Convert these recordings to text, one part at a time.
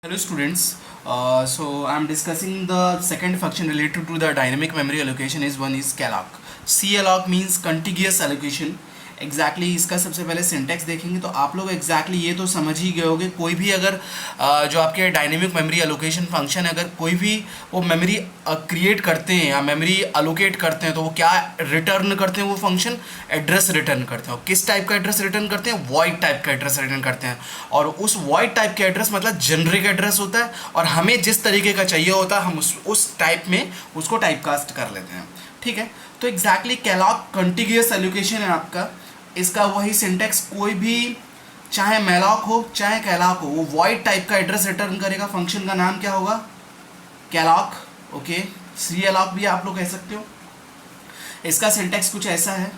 Hello students, so I'm discussing the second function related to the dynamic memory allocation is one is calloc. calloc means contiguous allocation. Exactly इसका सबसे पहले syntax देखेंगे तो आप लोग exactly ये तो समझ ही गए होंगे। कोई भी अगर जो आपके डायनेमिक मेमोरी एलोकेशन फंक्शन है, अगर कोई भी वो मेमोरी क्रिएट करते हैं या मेमोरी अलोकेट करते हैं तो वो क्या रिटर्न करते हैं, वो फंक्शन एड्रेस रिटर्न करते हैं। और किस टाइप का एड्रेस रिटर्न करते हैं? वॉइड टाइप का एड्रेस रिटर्न करते हैं। और उस वॉइड टाइप के एड्रेस मतलब जेनरिक एड्रेस होता है और हमें जिस तरीके का चाहिए होता है हम उस टाइप में उसको टाइपकास्ट कर लेते हैं। ठीक है, तो एग्जैक्टली कैलॉग कंटिग्यूअस एलोकेशन है आपका। इसका वही सिंटेक्स, कोई भी चाहे मैलॉक हो चाहे कैलॉक हो, वो वॉइड टाइप का एड्रेस रिटर्न करेगा। फंक्शन का नाम क्या होगा? कैलॉक। ओके, सीएलॉक भी आप लोग कह सकते हो। इसका सिंटेक्स कुछ ऐसा है,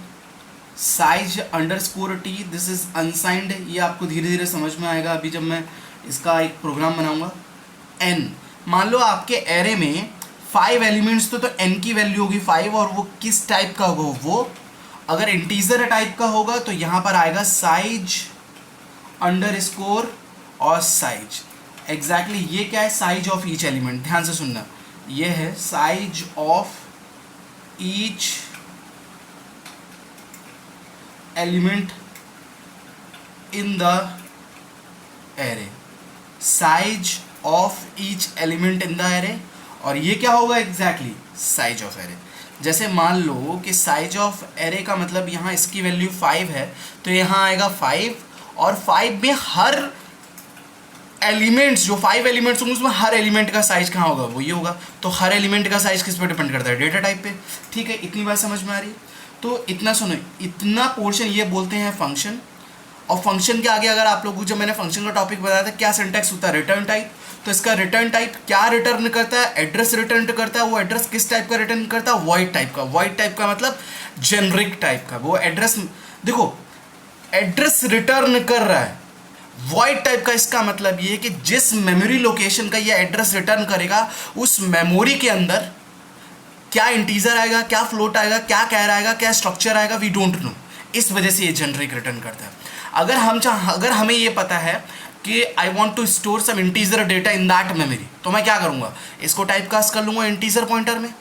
size underscore T, this is unsigned. ये आपको धीरे धीरे समझ में आएगा अभी जब मैं इसका एक प्रोग्राम बनाऊंगा। एन, मान लो आपके एरे में 5 एलिमेंट्स तो एन की वैल्यू होगी 5, और वो किस टाइप का होगा? वो अगर इंटीजर टाइप का होगा तो यहां पर आएगा साइज अंडरस्कोर और साइज। एग्जैक्टली ये क्या है? Size of each element. ध्यान से सुनना, ये है size of each element in the array, size of each element in the array. और ये क्या होगा? Exactly size of array. जैसे मान लो कि साइज ऑफ एरे का मतलब यहाँ इसकी वैल्यू 5 है तो यहाँ आएगा 5, और 5 में हर एलिमेंट्स, जो 5 एलिमेंट्स होंगे उसमें हर एलिमेंट का साइज कहाँ होगा? वो ये होगा। तो हर एलिमेंट का साइज किस पे डिपेंड करता है? डेटा टाइप पे। ठीक है, इतनी बात समझ में आ रही है? तो इतना सुनो, इतना पोर्शन ये बोलते हैं फंक्शन। और फंक्शन के आगे अगर आप लोगों को, जब मैंने फंक्शन का टॉपिक बताया था, क्या सिंटैक्स होता है? Return type. तो इसका रिटर्न टाइप क्या रिटर्न करता है? एड्रेस रिटर्न करता है। वो एड्रेस किस टाइप का रिटर्न करता है? वॉइड टाइप का। वॉइड टाइप का मतलब जेनरिक टाइप का। वो एड्रेस, देखो, एड्रेस रिटर्न कर रहा है। वॉइड टाइप का इसका मतलब ये है कि जिस मेमोरी लोकेशन का ये एड्रेस रिटर्न करेगा उस मेमोरी के अंदर क्या इंटीजर आएगा, क्या फ्लोट आएगा, क्या कैर आएगा, क्या स्ट्रक्चर आएगा, वी डोंट नो। इस वजह से ये जेनरिक रिटर्न करता है। अगर हमें ये पता है कि I want to store some integer data in that memory, तो मैं क्या करूंगा? इसको टाइपकास्ट कर लूंगा इंटीजर पॉइंटर में।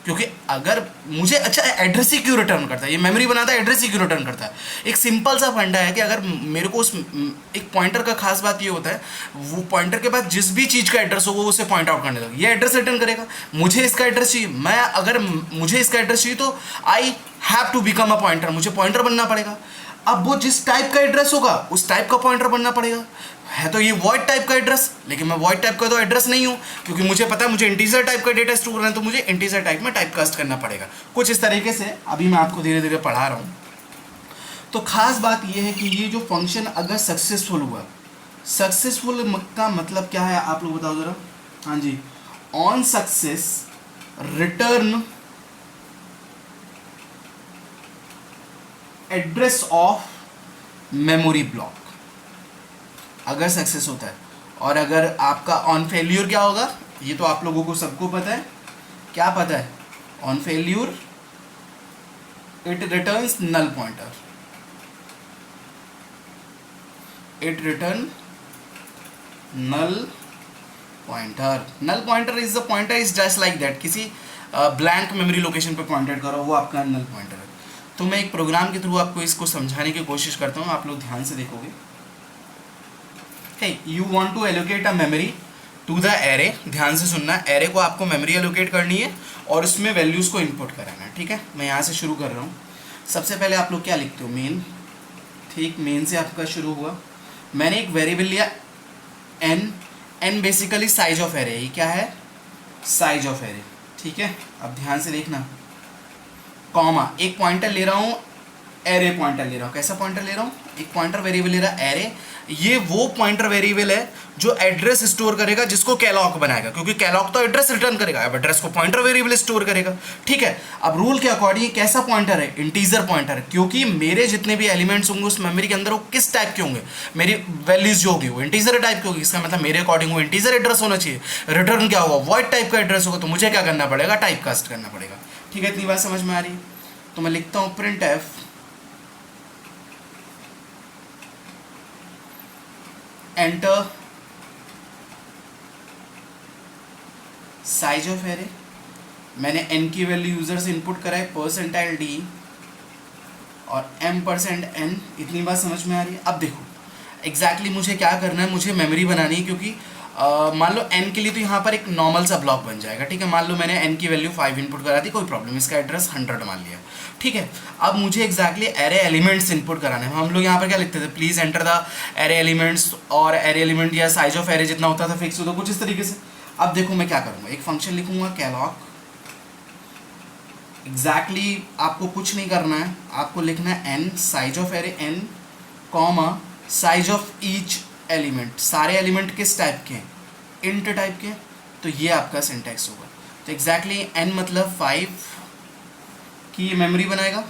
क्योंकि अगर मुझे, अच्छा, एड्रेस ही क्यों रिटर्न करता है? ये मेमोरी बनाता है, एड्रेस ही क्यों रिटर्न करता है? एक सिंपल सा फंडा है कि अगर मेरे को उस एक पॉइंटर का खास बात ये होता है, वो पॉइंटर के पास जिस भी चीज़ का एड्रेस होगा उसे पॉइंट आउट करने लगा, ये एड्रेस रिटर्न करेगा। मुझे इसका एड्रेस चाहिए, मैं अगर मुझे इसका एड्रेस चाहिए तो I have to become a pointer, मुझे पॉइंटर बनना पड़ेगा। अब वो जिस टाइप का एड्रेस होगा उस टाइप का पॉइंटर बनना पड़ेगा। है तो ये वॉइड टाइप का एड्रेस, लेकिन मैं वॉइड टाइप का तो एड्रेस नहीं हूं, क्योंकि मुझे पता है मुझे इंटीजर टाइप का डेटा स्टोर करना है, तो मुझे इंटीजर टाइप में टाइपकास्ट करना पड़ेगा। कुछ इस तरीके से अभी मैं आपको धीरे धीरे पढ़ा रहा हूं। तो खास बात यह है कि ये जो फंक्शन अगर सक्सेसफुल हुआ, सक्सेसफुल का मतलब क्या है आप लोग बताओ जरा। हाँ जी, on success return address of memory block, अगर सक्सेस होता है। और अगर आपका ऑन फेल्यूर क्या होगा, ये तो आप लोगों को सबको पता है। क्या पता है? On failure it returns null pointer, it return null pointer. Null pointer is the pointer is just like that, किसी ब्लैंक मेमोरी लोकेशन पे पॉइंटेड करो, वो आपका नल पॉइंटर है। तो मैं एक प्रोग्राम के थ्रू आपको इसको समझाने की कोशिश करता हूँ, आप लोग ध्यान से देखोगे। Hey, you want to allocate a memory to the array। ध्यान से सुनना, एरे को आपको मेमोरी एलोकेट करनी है और उसमें वैल्यूज़ को इनपुट कराना है। ठीक है, मैं यहाँ से शुरू कर रहा हूँ। सबसे पहले आप लोग क्या लिखते हो? मेन। ठीक, मेन से आपका शुरू हुआ। मैंने एक वेरिएबल लिया N. N basically size of array, ये क्या है? Size of array. ठीक है, अब ध्यान से देखना, कॉमा, एक पॉइंटर ले रहा हूँ, एरे पॉइंटर ले रहा हूँ। कैसा पॉइंटर ले रहा हूँ? एक पॉइंटर वेरिएबल ले रहा है एरे। ये वो पॉइंटर वेरिएबल है जो एड्रेस स्टोर करेगा, जिसको कैलॉक बनाएगा, क्योंकि कैलॉक तो एड्रेस रिटर्न करेगा, अब एड्रेस को पॉइंटर वेरिएबल स्टोर करेगा। ठीक है, अब रूल के अकॉर्डिंग कैसा पॉइंटर है? इंटीजर पॉइंटर, क्योंकि मेरे जितने भी एलिमेंट्स होंगे उस मेमोरी के अंदर वो किस टाइप के होंगे? मेरी वैल्यूज जो होगी वो इंटीजर टाइप की होगी। इसका मतलब मेरे अकॉर्डिंग वो इंटीजर एड्रेस होना चाहिए। रिटर्न क्या होगा? वॉइड टाइप का एड्रेस होगा, तो मुझे क्या करना पड़ेगा? टाइपकास्ट करना पड़ेगा। ठीक है, इतनी बात समझ में आ रही है? तो मैं लिखता हूँ print F enter size of array, मैंने n की वैल्यू यूज़र से इनपुट करा है परसेंटाइल d और m%n, इतनी बात समझ में आ रही है। अब देखो एग्जैक्टली मुझे क्या करना है, मुझे मेमोरी बनानी है, क्योंकि मान लो n के लिए तो यहाँ पर एक नॉर्मल सा ब्लॉक बन जाएगा, ठीक है। मान लो मैंने n की वैल्यू 5 इनपुट करा दी, कोई प्रॉब्लम, इसका एड्रेस 100 मान लिया, ठीक है। अब मुझे एग्जैक्टली एरे एलिमेंट्स इनपुट कराने हैं। हम लोग यहाँ पर क्या लिखते थे, please enter the array elements, और एरे एलिमेंट या साइज ऑफ एरे जितना होता था फिक्स होता, कुछ इस तरीके से। अब देखो मैं क्या करूँगा, एक फंक्शन लिखूंगा कैलॉग, एग्जैक्टली आपको कुछ नहीं करना है, आपको लिखना है n size of array n comma size of each element. सारे एलिमेंट किस टाइप के हैं, इंट टाइप के, तो ये आपका सिंटैक्स होगा। तो एग्जैक्टली n मतलब 5 की ये मेमोरी बनाएगा।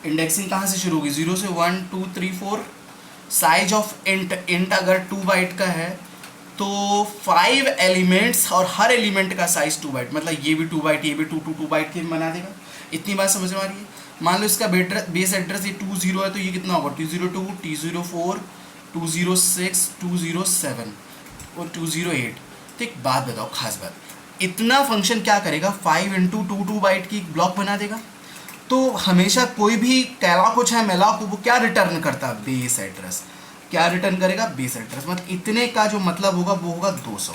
इंडेक्सिंग कहाँ से शुरू होगी, 0 से 1 2 3 4। साइज ऑफ इंट अगर 2 बाइट का है तो 5 एलिमेंट्स और हर एलिमेंट का साइज 2 बाइट, मतलब ये भी 2 बाइट, ये भी 2 बाइट के बना देगा। इतनी बात समझ में आ रही है। मान लो इसका बेस एड्रेस ये 20 है, तो ये कितना होगा, 202 204 206 207 और 208। तो एक बात बताओ, खास बात, इतना फंक्शन क्या करेगा, 5 × 2 बाइट की ब्लॉक बना देगा। तो हमेशा कोई भी कैलॉग हो चाहे मेलॉक हो, वो क्या रिटर्न करता है, बेस एड्रेस। क्या रिटर्न करेगा, बेस एड्रेस। मतलब इतने का जो मतलब होगा वो होगा 200।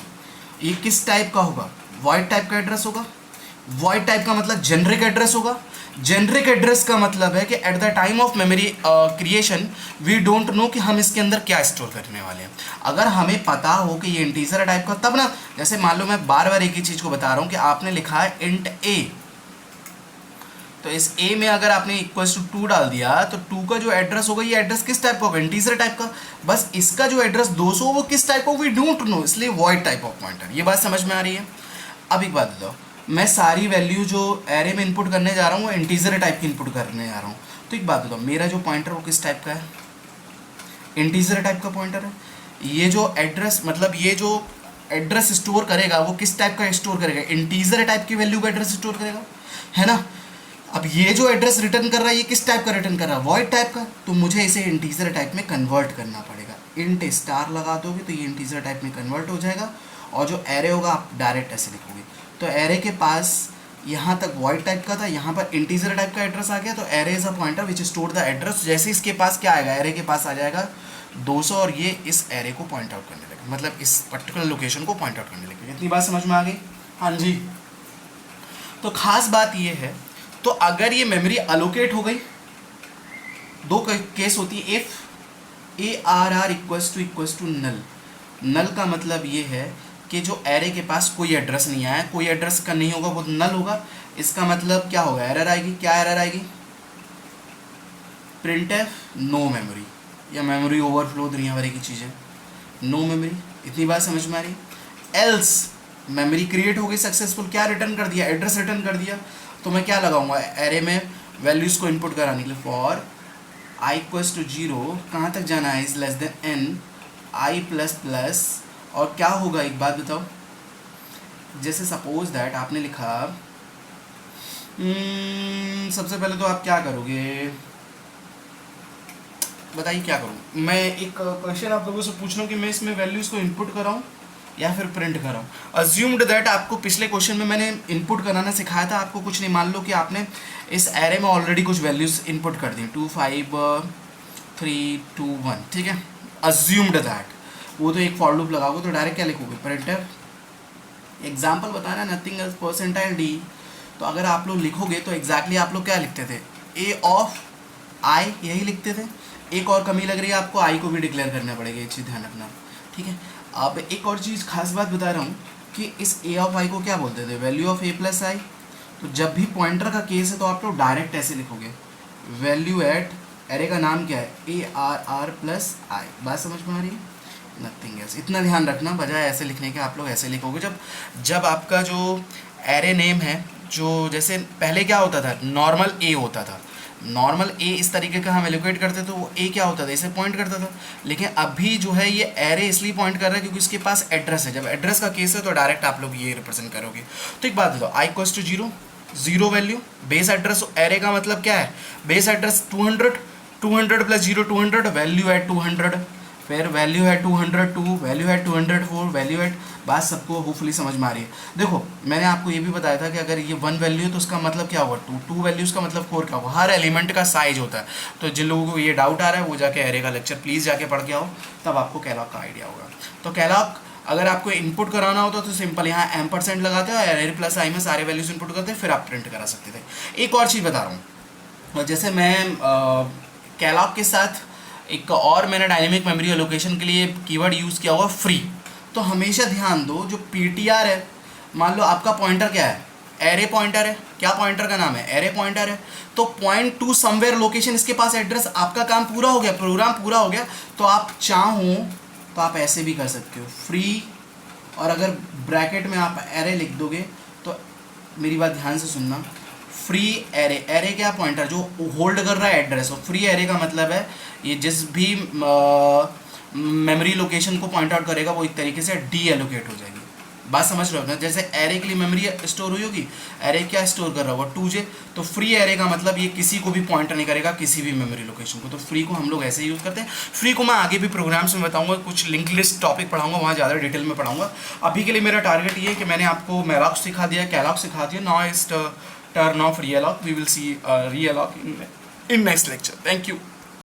ये किस टाइप का होगा, वॉइड टाइप का एड्रेस होगा। वॉइड टाइप का मतलब जेनरिक एड्रेस होगा। जेनरिक एड्रेस का मतलब है कि at the time of memory creation we don't know कि हम इसके अंदर क्या स्टोर करने वाले हैं। अगर हमें पता हो कि ये इंटीजर टाइप का, तब ना, जैसे मान लो मैं बार बार एक ही चीज़ को बता रहा हूँ कि आपने लिखा है इंट a, तो इस a में अगर आपने इक्वल्स टू 2 डाल दिया तो 2 का जो एड्रेस होगा, ये एड्रेस किस टाइप का होगा, इंटीजर टाइप का। बस इसका जो एड्रेस 200 वो किस टाइप का, वी डोंट नो, इसलिए वॉइड टाइप ऑफ पॉइंटर। ये बात समझ में आ रही है। अब एक बात बताओ, मैं सारी वैल्यू जो एरे में इनपुट करने जा रहा हूँ वो इंटीजर टाइप की इनपुट करने जा रहा हूँ। तो एक बात बताओ, मेरा जो पॉइंटर वो किस टाइप का है, इंटीजर टाइप का पॉइंटर है। ये जो एड्रेस, मतलब ये जो एड्रेस स्टोर करेगा वो किस टाइप का स्टोर करेगा, इंटीजर टाइप की वैल्यू का एड्रेस स्टोर करेगा, है ना। अब ये जो एड्रेस रिटर्न कर रहा है ये किस टाइप का रिटर्न कर रहा है, वॉइड टाइप का। तो मुझे इसे इंटीजर टाइप में कन्वर्ट करना पड़ेगा। इंट स्टार लगा दोगे तो ये इंटीजर टाइप में कन्वर्ट हो जाएगा, और जो एरे होगा आप डायरेक्ट ऐसे लिखोगे। तो एरे के पास यहाँ तक वॉइड टाइप का था, यहाँ पर इंटीजर टाइप का एड्रेस आ गया, तो array is a pointer which store the address. जैसे इसके पास क्या आएगा, एरे के पास आ जाएगा 200, और ये इस एरे को पॉइंट आउट करने लगेगा, मतलब इस पर्टिकुलर लोकेशन को पॉइंट आउट करने लगेगा। इतनी बात समझ में आ गई, हाँ जी। तो खास बात ये है, तो अगर ये मेमोरी अलोकेट हो गई, दो केस होती है, if ARR equals to null. Null का मतलब ये है कि जो एरे के पास कोई एड्रेस नहीं आया, कोई एड्रेस का नहीं होगा, वो नल होगा। इसका मतलब क्या होगा, एरर आएगी। क्या एरर आएगी, प्रिंटफ नो मेमोरी, या मेमोरी ओवरफ्लो, दुनिया भर की चीज़ें, नो मेमोरी। इतनी बात समझ में आ रही। एल्स मेमोरी क्रिएट हो गई सक्सेसफुल, क्या रिटर्न कर दिया, एड्रेस रिटर्न कर दिया। तो मैं क्या लगाऊंगा, एरे में वैल्यूज़ को इनपुट कराने के लिए फॉर i इक्वल्स टू 0, कहाँ तक जाना है, is less than n i plus plus, और क्या होगा एक बात बताओ, जैसे सपोज दैट आपने लिखा सबसे पहले तो आप क्या करोगे, बताइए क्या करूँ। मैं एक क्वेश्चन आप लोगों से पूछ रहा हूँ कि मैं इसमें वैल्यूज़ को इनपुट कराऊँ या फिर प्रिंट कराऊँ। अज्यूम्ड दैट आपको पिछले क्वेश्चन में मैंने इनपुट कराना सिखाया था, आपको कुछ नहीं, मान लो कि आपने इस एरे में ऑलरेडी कुछ वैल्यूज़ इनपुट कर दी, 2 5 3 2 1, ठीक है। अज्यूम्ड दैट, वो तो एक फॉर लूप लगाओगे तो डायरेक्ट क्या लिखोगे, प्रिंटफ एग्जाम्पल बताना, नथिंग एल्स परसेंटाइल d। तो अगर आप लोग लिखोगे तो एग्जैक्टली आप लोग क्या लिखते थे, a ऑफ i, यही लिखते थे। एक और कमी लग रही है आपको, i को भी डिक्लेयर करना पड़ेगा, ये चीज़ ध्यान रखना, ठीक है। अब एक और चीज़ खास बात बता रहा हूँ कि इस a ऑफ i को क्या बोलते थे, value of a plus i। तो जब भी पॉइंटर का केस है तो आप लोग डायरेक्ट ऐसे लिखोगे, वैल्यू एट, एरे का नाम क्या है, ARR प्लस i। बात समझ में आ रही है, नथिंग एल्स। इतना ध्यान रखना, बजाय ऐसे लिखने के आप लोग ऐसे लिखोगे। जब आपका जो एरे नेम है, जो जैसे पहले क्या होता था, नॉर्मल a होता था, नॉर्मल a इस तरीके का हम एलोकेट करते तो वो a क्या होता था, इसे पॉइंट करता था। लेकिन अभी जो है ये एरे इसलिए पॉइंट कर रहा है क्योंकि इसके पास एड्रेस है। जब एड्रेस का केस है तो डायरेक्ट आप लोग ये रिप्रेजेंट करोगे। तो एक बात बताओ, i equals to 0, 0 value, base address, array का मतलब क्या है, base address 200 plus 0 200, value at 200, फिर वैल्यू है 202, वैल्यू है 204, वैल्यू है, बात सबको होपफुली समझ में आ रही है। देखो मैंने आपको ये भी बताया था कि अगर ये 1 वैल्यू है तो उसका मतलब क्या होगा 2, 2 वैल्यूज़ का मतलब 4 क्या होगा, हर एलिमेंट का साइज होता है। तो जिन लोगों को ये डाउट आ रहा है वो जाके एरे का लेक्चर प्लीज़ जाके पढ़ के आओ, तब आपको कैलॉग का आइडिया होगा। तो कैलॉग अगर आपको इनपुट कराना होता तो सिंपल यहाँ एम्परसेंट लगाते हो, एरे प्लस आई में सारे वैल्यूज इनपुट करते हैं, फिर आप प्रिंट करा सकते थे। एक और चीज़ बता रहा हूँ, जैसे मैं कैलॉग के साथ एक और मैंने डायनेमिक मेमोरी एलोकेशन के लिए कीवर्ड यूज़ किया हुआ फ्री। तो हमेशा ध्यान दो जो पीटीआर है, मान लो आपका पॉइंटर क्या है, एरे पॉइंटर है, क्या पॉइंटर का नाम है, एरे पॉइंटर है। तो पॉइंट टू समवेयर लोकेशन इसके पास एड्रेस, आपका काम पूरा हो गया, प्रोग्राम पूरा हो गया। तो आप चाहो तो आप ऐसे भी कर सकते हो फ्री, और अगर ब्रैकेट में आप एरे लिख दोगे तो मेरी बात ध्यान से सुनना, फ्री एरे, एरे क्या पॉइंटर जो होल्ड कर रहा है एड्रेस, और फ्री एरे का मतलब है ये जिस भी मेमोरी लोकेशन को पॉइंट आउट करेगा वो एक तरीके से डी एलोकेट हो जाएगी। बात समझ रहे हो ना, जैसे एरे के लिए मेमोरी स्टोर हुई होगी, एरे क्या स्टोर कर रहा होगा 2J, तो फ्री एरे का मतलब ये किसी को भी पॉइंटर नहीं करेगा किसी भी मेमोरी लोकेशन को। तो फ्री को हम लोग ऐसे यूज़ करते हैं। फ्री को मैं आगे भी प्रोग्राम्स में बताऊंगा, कुछ लिंक लिस्ट टॉपिक पढ़ाऊंगा, वहाँ ज़्यादा डिटेल में पढ़ाऊंगा। अभी के लिए मेरा टारगेट ये है कि मैंने आपको मैलॉक सिखा दिया, कैलॉग सिखा दिया, now is turn of realloc, we will see realloc in next lecture. Thank you.